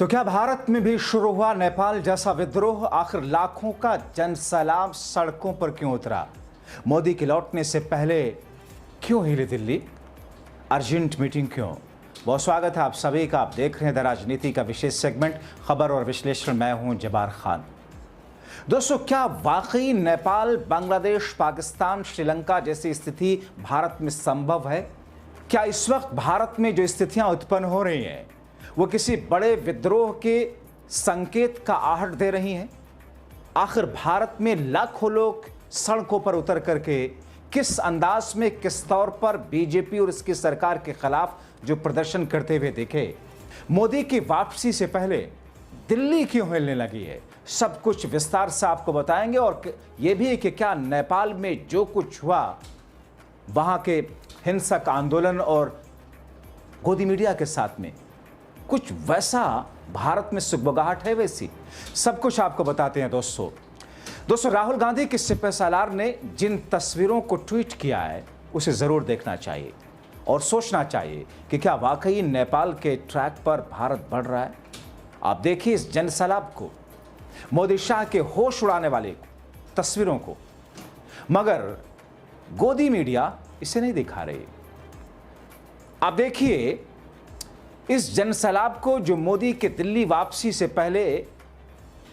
तो क्या भारत में भी शुरू हुआ नेपाल जैसा विद्रोह? आखिर लाखों का जनसैलाब सड़कों पर क्यों उतरा? मोदी के लौटने से पहले क्यों हिली दिल्ली? अर्जेंट मीटिंग क्यों? बहुत स्वागत है आप सभी का। आप देख रहे हैं द राजनीति का विशेष सेगमेंट खबर और विश्लेषण। मैं हूं जबार खान। दोस्तों, क्या वाकई नेपाल, बांग्लादेश, पाकिस्तान, श्रीलंका जैसी स्थिति भारत में संभव है? क्या इस वक्त भारत में जो स्थितियां उत्पन्न हो रही हैं वो किसी बड़े विद्रोह के संकेत का आहट दे रही हैं? आखिर भारत में लाखों लोग सड़कों पर उतर करके किस अंदाज में, किस तौर पर बीजेपी और इसकी सरकार के खिलाफ जो प्रदर्शन करते हुए दिखे? मोदी की वापसी से पहले दिल्ली क्यों हिलने लगी है? सब कुछ विस्तार से आपको बताएंगे। और यह भी कि क्या नेपाल में जो कुछ हुआ, वहां के हिंसक आंदोलन और गोदी मीडिया के साथ में कुछ वैसा भारत में सुगबुगाहट है वैसी? सब कुछ आपको बताते हैं दोस्तों, राहुल गांधी के सिपहसालार ने जिन तस्वीरों को ट्वीट किया है उसे जरूर देखना चाहिए और सोचना चाहिए कि क्या वाकई नेपाल के ट्रैक पर भारत बढ़ रहा है। आप देखिए इस जनसैलाब को, मोदी शाह के होश उड़ाने वाले तस्वीरों को, मगर गोदी मीडिया इसे नहीं दिखा रही। आप देखिए इस जनसैलाब को जो मोदी के दिल्ली वापसी से पहले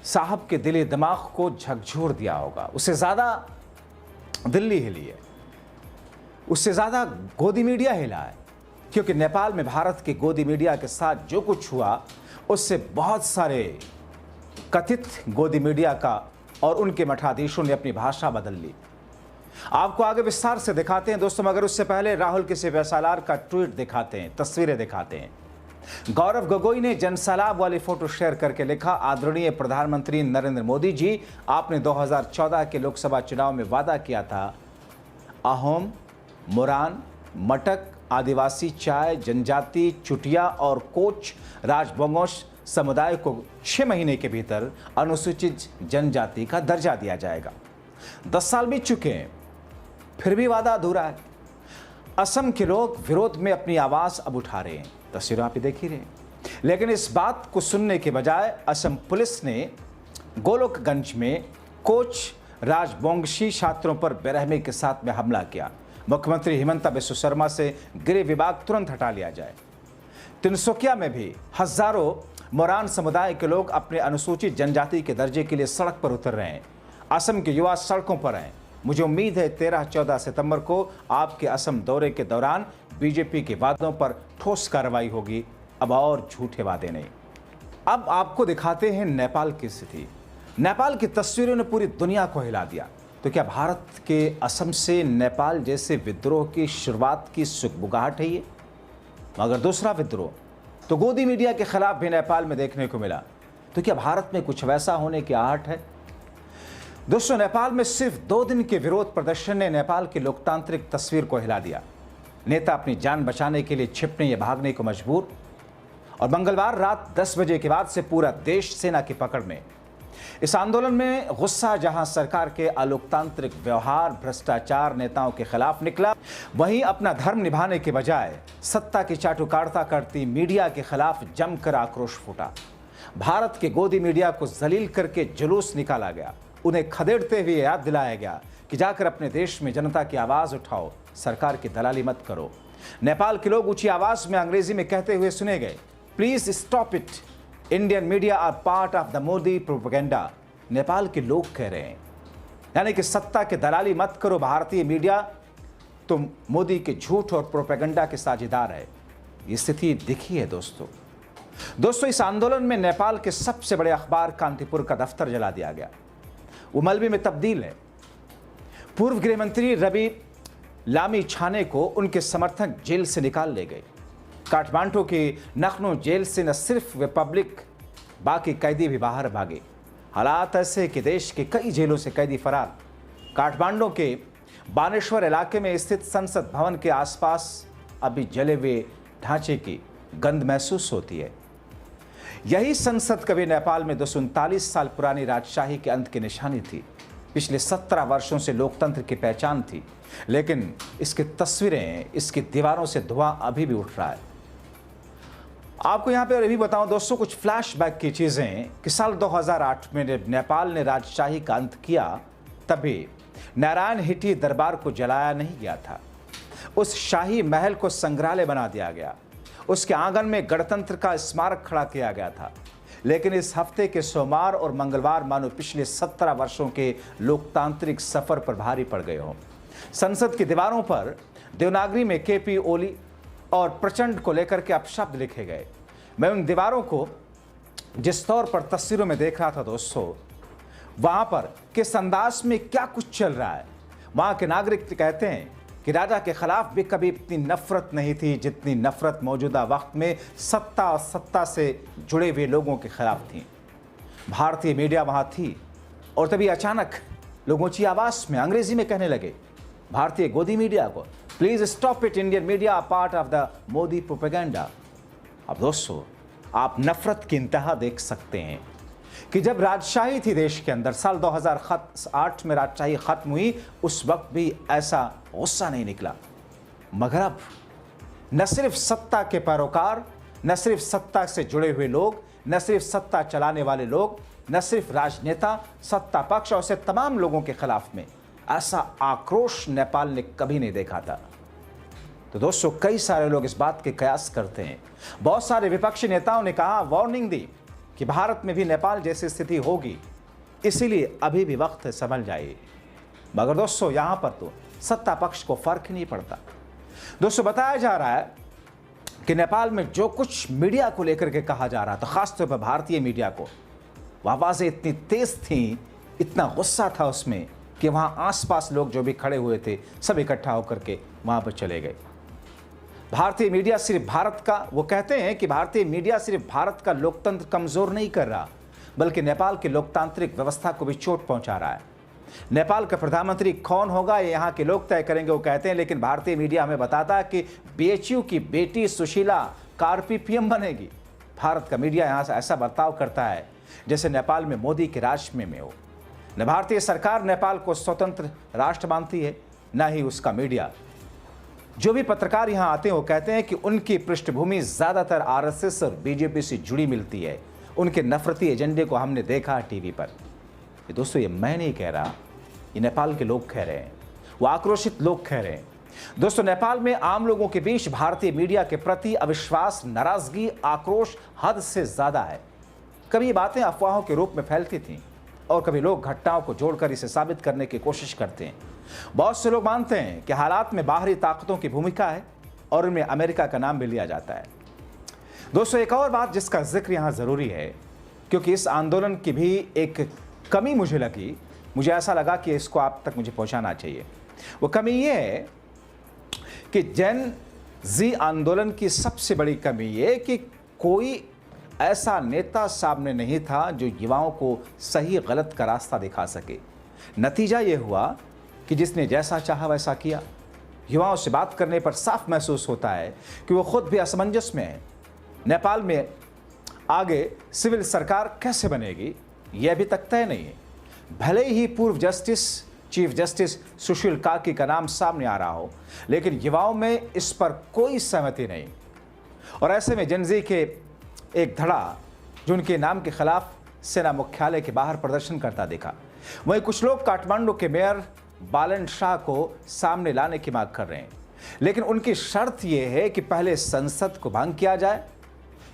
साहब के दिली दिमाग को झकझोर दिया होगा। उससे ज्यादा दिल्ली हिली है, उससे ज्यादा गोदी मीडिया हिला है, क्योंकि नेपाल में भारत के गोदी मीडिया के साथ जो कुछ हुआ उससे बहुत सारे कथित गोदी मीडिया का और उनके मठाधीशों ने अपनी भाषा बदल ली। आपको आगे विस्तार से दिखाते हैं दोस्तों, मगर उससे पहले राहुल के सिपहसालार का ट्वीट दिखाते हैं, तस्वीरें दिखाते हैं। गौरव गोगोई ने जनसैलाब वाली फोटो शेयर करके लिखा, आदरणीय प्रधानमंत्री नरेंद्र मोदी जी, आपने 2014 के लोकसभा चुनाव में वादा किया था अहोम, मोरान, मटक, आदिवासी चाय, जनजाति, चुटिया और कोच राजबंगोश समुदाय को 6 महीने के भीतर अनुसूचित जनजाति का दर्जा दिया जाएगा। 10 साल बीत चुके हैं, फिर भी वादा अधूरा है। असम के लोग विरोध में अपनी आवाज अब उठा रहे हैं, तस्वीरें आप ही देख ही रहे हैं। लेकिन इस बात को सुनने के बजाय असम पुलिस ने गोलोकगंज में कोच राजबोंगशी छात्रों पर बेरहमी के साथ में हमला किया। मुख्यमंत्री हिमंता बिस्वा शर्मा से गृह विभाग तुरंत हटा लिया जाए। तिनसुकिया में भी हजारों मोरान समुदाय के लोग अपने अनुसूचित जनजाति के दर्जे के लिए सड़क पर उतर रहे हैं। असम के युवा सड़कों पर हैं। मुझे उम्मीद है 13-14 सितंबर को आपके असम दौरे के दौरान बीजेपी के वादों पर ठोस कार्रवाई होगी। अब और झूठे वादे नहीं। अब आपको दिखाते हैं नेपाल की स्थिति। नेपाल की तस्वीरों ने पूरी दुनिया को हिला दिया। तो क्या भारत के असम से नेपाल जैसे विद्रोह की शुरुआत की सुगबुगाहट है ये? मगर दूसरा विद्रोह तो गोदी मीडिया के खिलाफ भी नेपाल में देखने को मिला। तो क्या भारत में कुछ वैसा होने की आहट है? दोस्तों, नेपाल में सिर्फ 2 दिन के विरोध प्रदर्शन ने नेपाल की लोकतांत्रिक तस्वीर को हिला दिया। नेता अपनी जान बचाने के लिए छिपने या भागने को मजबूर। और मंगलवार रात 10 बजे के बाद से पूरा देश सेना की पकड़ में। इस आंदोलन में गुस्सा जहां सरकार के अलोकतांत्रिक व्यवहार, भ्रष्टाचार, नेताओं के खिलाफ निकला, वहीं अपना धर्म निभाने के बजाय सत्ता की चाटुकारिता करती मीडिया के खिलाफ जमकर आक्रोश फूटा। भारत के गोदी मीडिया को जलील करके जुलूस निकाला गया। उन्हें खदेड़ते हुए याद दिलाया गया कि जाकर अपने देश में जनता की आवाज उठाओ, सरकार की दलाली मत करो। नेपाल के लोग ऊंची आवाज में अंग्रेजी में कहते हुए सुने गए, please stop it, Indian media are part of the Modi propaganda. Nepal के लोग कह रहे हैं, यानी कि सत्ता की दलाली मत करो भारतीय मीडिया, तुम मोदी के झूठ और प्रोपेगेंडा के साझेदार है। ये स्थिति दिखी है दोस्तों, इस आंदोलन में नेपाल के सबसे बड़े अखबार कांतिपुर का दफ्तर जला दिया गया। वो मलबे में तब्दील है। पूर्व गृह मंत्री रवि लामी छाने को उनके समर्थक जेल से निकाल ले गए। काठमांडू की नखनऊ जेल से न सिर्फ रिपब्लिक, बाकी कैदी भी बाहर भागे। हालात ऐसे कि देश के कई जेलों से कैदी फरार। काठमांडू के बानेश्वर इलाके में स्थित संसद भवन के आसपास अभी जले हुए ढांचे की गंध महसूस होती है। यही संसद कभी नेपाल में 239 साल पुरानी राजशाही के अंत की निशानी थी। पिछले 17 वर्षों से लोकतंत्र की पहचान थी, लेकिन इसकी तस्वीरें, इसकी दीवारों से धुआं अभी भी उठ रहा है। आपको यहाँ पे और ये भी बताऊं दोस्तों, कुछ फ्लैशबैक की चीज़ें कि साल 2008 में जब नेपाल ने राजशाही का अंत किया, तभी नारायण हिटी दरबार को जलाया नहीं गया था। उस शाही महल को संग्रहालय बना दिया गया, उसके आंगन में गणतंत्र का स्मारक खड़ा किया गया था। लेकिन इस हफ्ते के सोमवार और मंगलवार मानो पिछले 17 वर्षों के लोकतांत्रिक सफर पर भारी पड़ गए हों। संसद की दीवारों पर देवनागरी में केपी ओली और प्रचंड को लेकर के अपशब्द लिखे गए। मैं उन दीवारों को जिस तौर पर तस्वीरों में देख रहा था दोस्तों, वहां पर किस अंदाज में क्या कुछ चल रहा है। वहां के नागरिक कहते हैं कि राजा के खिलाफ भी कभी इतनी नफरत नहीं थी जितनी नफरत मौजूदा वक्त में सत्ता और सत्ता से जुड़े हुए लोगों के खिलाफ थी। भारतीय मीडिया वहां थी और तभी अचानक लोग ऊंची आवाज में अंग्रेजी में कहने लगे भारतीय गोदी मीडिया को, please stop it, Indian media part of the Modi propaganda. अब दोस्तों, आप नफरत की इंतहा देख सकते हैं कि जब राजशाही थी देश के अंदर, साल 2008 में राजशाही खत्म हुई, उस वक्त भी ऐसा गुस्सा नहीं निकला। मगर अब न सिर्फ सत्ता के पैरोकार, न सिर्फ सत्ता से जुड़े हुए लोग, न सिर्फ सत्ता चलाने वाले लोग, न सिर्फ राजनेता, सत्ता पक्ष और से तमाम लोगों के खिलाफ में ऐसा आक्रोश नेपाल ने कभी नहीं देखा था। तो दोस्तों, कई सारे लोग इस बात के कयास करते हैं। बहुत सारे विपक्षी नेताओं ने कहा, वार्निंग दी कि भारत में भी नेपाल जैसी स्थिति होगी, इसीलिए अभी भी वक्त है, संभल जाइए। मगर दोस्तों, यहां पर तो सत्ता पक्ष को फर्क ही नहीं पड़ता। दोस्तों, बताया जा रहा है कि नेपाल में जो कुछ मीडिया को लेकर के कहा जा रहा था, खासतौर पर भारतीय मीडिया को, वह आवाजें इतनी तेज थी, इतना गुस्सा था उसमें कि वहां आसपास लोग जो भी खड़े हुए थे सब इकट्ठा होकर के वहां पर चले गए। भारतीय मीडिया सिर्फ भारत का, वो कहते हैं कि भारतीय मीडिया सिर्फ भारत का लोकतंत्र कमजोर नहीं कर रहा, बल्कि नेपाल की लोकतांत्रिक व्यवस्था को भी चोट पहुंचा रहा है। नेपाल का प्रधानमंत्री कौन होगा ये यहाँ के लोग तय करेंगे, वो कहते हैं, लेकिन भारतीय मीडिया हमें बताता है कि बीएचयू की बेटी सुशीला कार्पी पीएम बनेगी। भारत का मीडिया यहाँ से ऐसा बर्ताव करता है जैसे नेपाल में मोदी के राज में हो। न भारतीय सरकार नेपाल को स्वतंत्र राष्ट्र मानती है, न ही उसका मीडिया। जो भी पत्रकार यहाँ आते हैं वो कहते हैं कि उनकी पृष्ठभूमि ज़्यादातर आरएसएस और बीजेपी से जुड़ी मिलती है। उनके नफरती एजेंडे को हमने देखा टीवी पर। ये दोस्तों, ये मैं नहीं कह रहा, ये नेपाल के लोग कह रहे हैं, वो आक्रोशित लोग कह रहे हैं। दोस्तों, नेपाल में आम लोगों के बीच भारतीय मीडिया के प्रति अविश्वास, नाराजगी, आक्रोश हद से ज़्यादा है। कभी ये बातें अफवाहों के रूप में फैलती थीं और कभी लोग घटनाओं को जोड़कर इसे साबित करने की कोशिश करते हैं। बहुत से लोग मानते हैं कि हालात में बाहरी ताकतों की भूमिका है और उनमें अमेरिका का नाम भी लिया जाता है। दोस्तों, एक और बात जिसका जिक्र यहाँ ज़रूरी है, क्योंकि इस आंदोलन की भी एक कमी मुझे लगी, मुझे ऐसा लगा कि इसको आप तक मुझे पहुँचाना चाहिए। वो कमी ये है कि जेन जी आंदोलन की सबसे बड़ी कमी ये कि कोई ऐसा नेता सामने नहीं था जो युवाओं को सही गलत का रास्ता दिखा सके। नतीजा ये हुआ कि जिसने जैसा चाहा वैसा किया। युवाओं से बात करने पर साफ महसूस होता है कि वो खुद भी असमंजस में है। नेपाल में आगे सिविल सरकार कैसे बनेगी यह अभी तक तय नहीं है। भले ही पूर्व चीफ जस्टिस सुशील काकी का नाम सामने आ रहा हो, लेकिन युवाओं में इस पर कोई सहमति नहीं। और ऐसे में जनजी के एक धड़ा जो उनके नाम के खिलाफ सेना मुख्यालय के बाहर प्रदर्शन करता दिखा। वहीं कुछ लोग काठमांडू के मेयर बालन शाह को सामने लाने की मांग कर रहे हैं, लेकिन उनकी शर्त यह है कि पहले संसद को भंग किया जाए।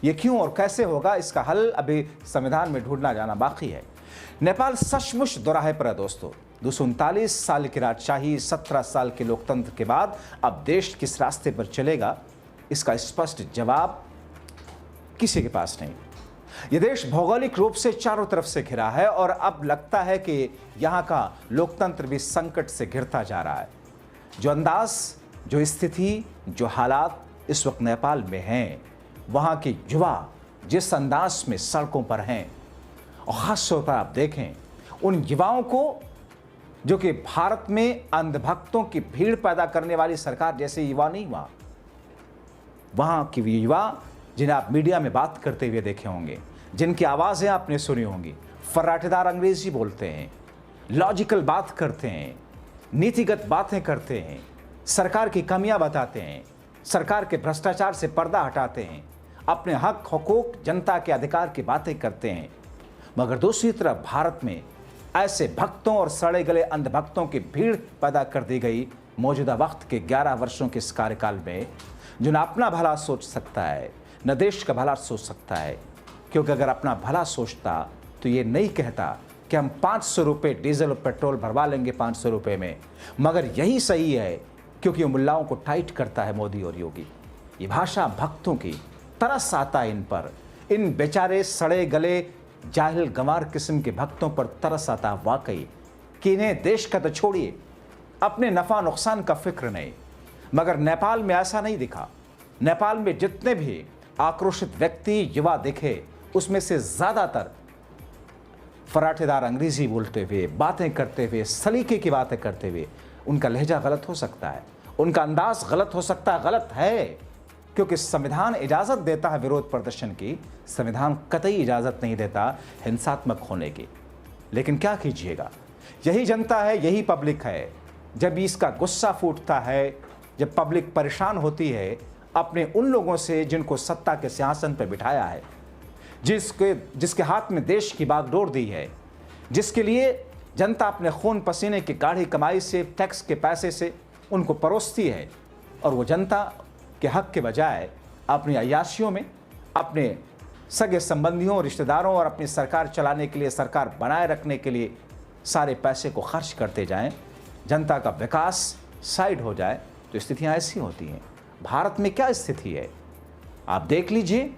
ये क्यों और कैसे होगा, इसका हल अभी संविधान में ढूंढना जाना बाकी है। नेपाल सचमुच दोराहे पर है दोस्तों। 239 साल की राजशाही, 17 साल के लोकतंत्र के बाद अब देश किस रास्ते पर चलेगा, इसका स्पष्ट जवाब किसी के पास नहीं। यह देश भौगोलिक रूप से चारों तरफ से घिरा है और अब लगता है कि यहाँ का लोकतंत्र भी संकट से घिरता जा रहा है। जो अंदाज, जो स्थिति, जो हालात इस वक्त नेपाल में हैं, वहाँ के युवा जिस अंदाज में सड़कों पर हैं, और ख़ास तौर पर आप देखें उन युवाओं को जो कि भारत में अंधभक्तों की भीड़ पैदा करने वाली सरकार जैसे युवा नहीं हुआ। वहाँ के युवा जिन्हें आप मीडिया में बात करते हुए देखे होंगे, जिनकी आवाज़ें आपने सुनी होंगी, फर्राटेदार अंग्रेजी बोलते हैं, लॉजिकल बात करते हैं, नीतिगत बातें करते हैं, सरकार की कमियां बताते हैं, सरकार के भ्रष्टाचार से पर्दा हटाते हैं, अपने हक हुकूक जनता के अधिकार की बातें करते हैं, मगर दूसरी तरफ भारत में ऐसे भक्तों और सड़े गले अंधभक्तों की भीड़ पैदा कर दी गई मौजूदा वक्त के 11 वर्षों के इस कार्यकाल में, जो न अपना भला सोच सकता है न देश का भला सोच सकता है। क्योंकि अगर अपना भला सोचता तो ये नहीं कहता कि हम 500 रुपये डीजल और पेट्रोल भरवा लेंगे 500 रुपये में, मगर यही सही है क्योंकि ये मुल्लाओं को टाइट करता है मोदी और योगी। ये भाषा भक्तों की तरस आता है इन पर, इन बेचारे सड़े गले जाहिल गंवार किस्म के भक्तों पर तरस आता है वाकई कि इन्हें देश का तो छोड़िए अपने नफ़ा नुकसान का फिक्र नहीं। मगर नेपाल में ऐसा नहीं दिखा। नेपाल में जितने भी आक्रोशित व्यक्ति युवा दिखे उसमें से ज़्यादातर फराटेदार अंग्रेजी बोलते हुए, बातें करते हुए, सलीके की बातें करते हुए। उनका लहजा गलत हो सकता है, उनका अंदाज गलत हो सकता है, गलत है क्योंकि संविधान इजाज़त देता है विरोध प्रदर्शन की, संविधान कतई इजाज़त नहीं देता हिंसात्मक होने की। लेकिन क्या कीजिएगा, यही जनता है, यही पब्लिक है। जब इसका गुस्सा फूटता है, जब पब्लिक परेशान होती है अपने उन लोगों से जिनको सत्ता के सिंहासन पर बिठाया है, जिसके हाथ में देश की बागडोर दी है, जिसके लिए जनता अपने खून पसीने की गाढ़ी कमाई से, टैक्स के पैसे से उनको परोसती है, और वो जनता के हक के बजाय अपनी अय्याशियों में, अपने सगे संबंधियों, रिश्तेदारों और अपनी सरकार चलाने के लिए, सरकार बनाए रखने के लिए सारे पैसे को खर्च करते जाएं, जनता का विकास साइड हो जाए, तो स्थितियां ऐसी होती हैं। भारत में क्या स्थिति है आप देख लीजिए।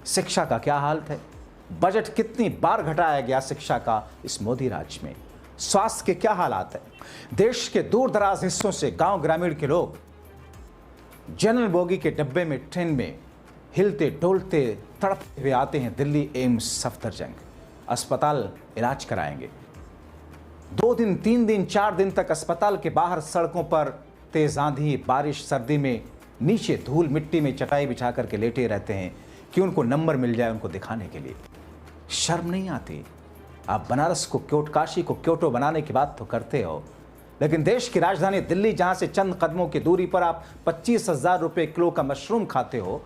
शिक्षा का क्या हालत है, बजट कितनी बार घटाया गया शिक्षा का इस मोदी राज में। स्वास्थ्य के क्या हालात है, देश के दूर दराज हिस्सों से गांव ग्रामीण के लोग जनरल बोगी के डब्बे में, ट्रेन में हिलते डोलते तड़पते हुए आते हैं दिल्ली एम्स सफदरजंग अस्पताल इलाज कराएंगे। 2 दिन 3 दिन 4 दिन तक अस्पताल के बाहर सड़कों पर तेज आंधी बारिश सर्दी में नीचे धूल मिट्टी में चटाई बिछा करके लेटे रहते हैं कि उनको नंबर मिल जाए उनको दिखाने के लिए। शर्म नहीं आती? आप बनारस को काशी को क्योटो बनाने की बात तो करते हो, लेकिन देश की राजधानी दिल्ली, जहां से चंद कदमों की दूरी पर आप 25,000 रुपये किलो का मशरूम खाते हो,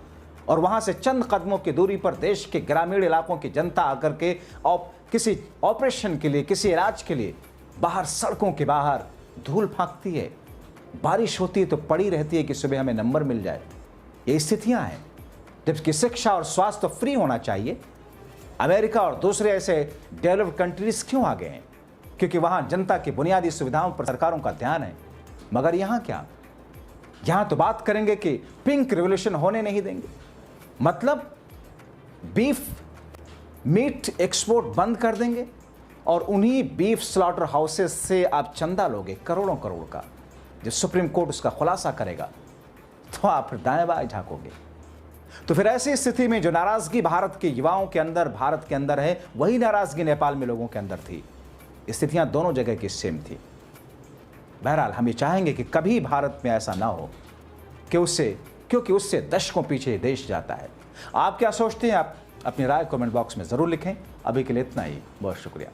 और वहां से चंद कदमों की दूरी पर देश के ग्रामीण इलाकों की जनता आकर के किसी ऑपरेशन के लिए, किसी इलाज के लिए बाहर सड़कों के बाहर धूल फांकती है, बारिश होती है तो पड़ी रहती है कि सुबह हमें नंबर मिल जाए। ये स्थितियां हैं, जबकि शिक्षा और स्वास्थ्य तो फ्री होना चाहिए। अमेरिका और दूसरे ऐसे डेवलप्ड कंट्रीज क्यों आ गए हैं? क्योंकि वहां जनता की बुनियादी सुविधाओं पर सरकारों का ध्यान है। मगर यहां क्या, यहां तो बात करेंगे कि पिंक रिवॉल्यूशन होने नहीं देंगे, मतलब बीफ मीट एक्सपोर्ट बंद कर देंगे और उन्हीं बीफ स्लॉटर हाउसेस से आप चंदा लोगे करोड़ों करोड़ का। जब सुप्रीम कोर्ट उसका खुलासा करेगा तो आप फिर दाएं बाएं झांकोगे। तो फिर ऐसी स्थिति में जो नाराजगी भारत के युवाओं के अंदर, भारत के अंदर है, वही नाराजगी नेपाल में लोगों के अंदर थी। स्थितियां दोनों जगह की सेम थी। बहरहाल हम ये चाहेंगे कि कभी भारत में ऐसा ना हो क्योंकि उससे दशकों पीछे देश जाता है। आप क्या सोचते हैं? आप अपनी राय कमेंट बॉक्स में ज़रूर लिखें। अभी के लिए इतना ही, बहुत शुक्रिया।